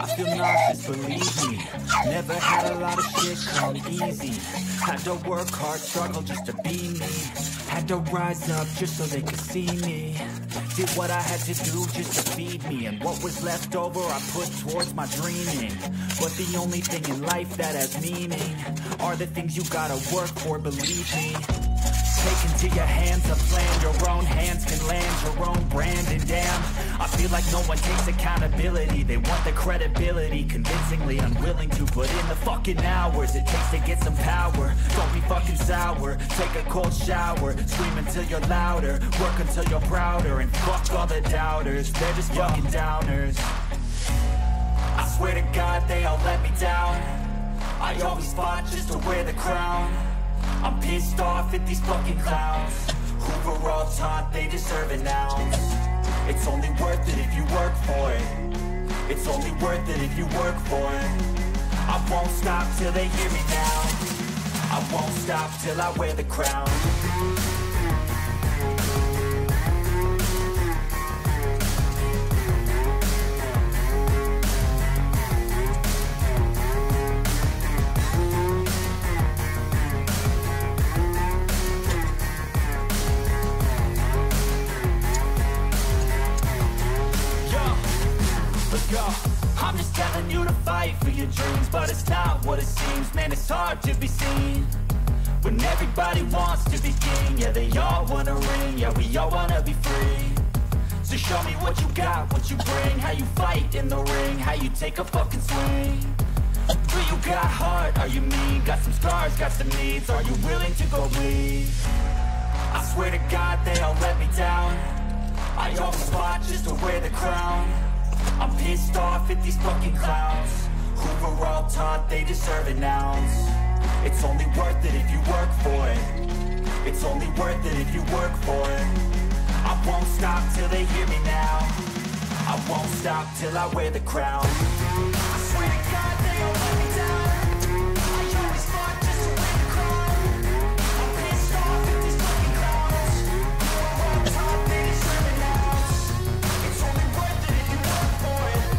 I feel nauseous, believe me. Never had a lot of shit come easy. Had to work hard, struggle just to be me. Had to rise up just so they could see me. Did what I had to do just to feed me. And what was left over I put towards my dreaming. But the only thing in life that has meaning are the things you gotta work for, believe me. Take into your hands a plan. Your own hands can land your own brand. And damn, I feel like no one takes accountability. They want the credibility, convincingly unwilling to put in the fucking hours it takes to get some power. Don't be fucking sour, take a cold shower. Scream until you're louder, work until you're prouder. And fuck all the doubters, they're just fucking downers. I swear to God they all let me down. I always fought just to wear the crown. I'm pissed off at these fucking clowns who were all taught they deserve an ounce. It's only worth it if you work for it. It's only worth it if you work for it. I won't stop till they hear me now. I won't stop till I wear the crown. I'm just telling you to fight for your dreams, but it's not what it seems. Man, it's hard to be seen when everybody wants to be king. Yeah, they all wanna ring, yeah, we all wanna be free. So show me what you got, what you bring, how you fight in the ring, how you take a fucking swing. Do you got heart, are you mean? Got some scars, got some needs, are you willing to go bleed? I swear to God they all let me down. I always fought just to wear the crown. I'm pissed off at these fucking clowns who were all taught they deserve an ounce. It's only worth it if you work for it. It's only worth it if you work for it. I won't stop till they hear me now. I won't stop till I wear the crown. I swear to God they all let me down. I always fought just to wear the crown. I'm pissed off at these fucking clowns who were all taught they deserve an ounce. It's only worth it if you work for it.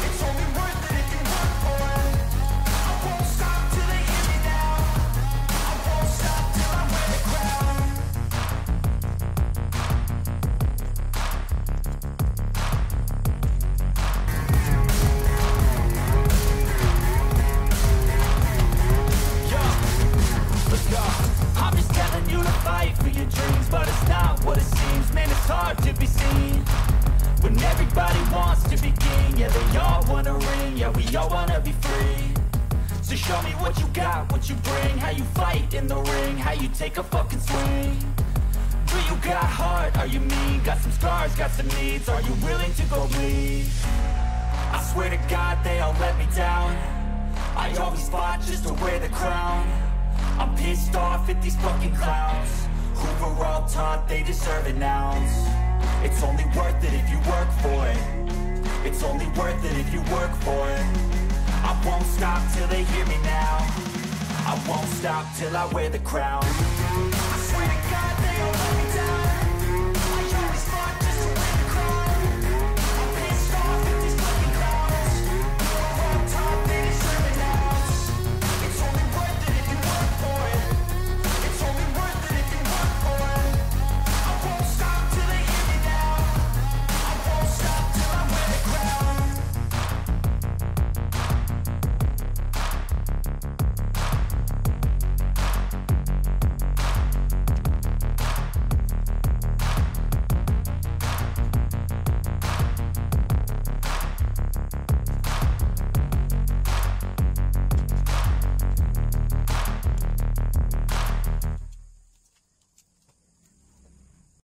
It's only worth it if you work for it. I won't stop till they hear me now. I won't stop till I wear the crown. I'm just telling you to fight for your dreams, but it's not what it seems. Man, it's hard to be seen when everybody wants to be king. Yeah, they all wanna ring, yeah, we all wanna be free. So show me what you got, what you bring, how you fight in the ring, how you take a fucking swing. Do you got heart, are you mean? Got some scars, got some needs, are you willing to go bleed? I swear to God they all let me down. I always fought just to wear the crown. I'm pissed off at these fucking clowns who were all taught they deserve an ounce. It's only worth it if you work for it. It's only worth it if you work for it. I won't stop till they hear me now. I won't stop till I wear the crown. I swear to God they all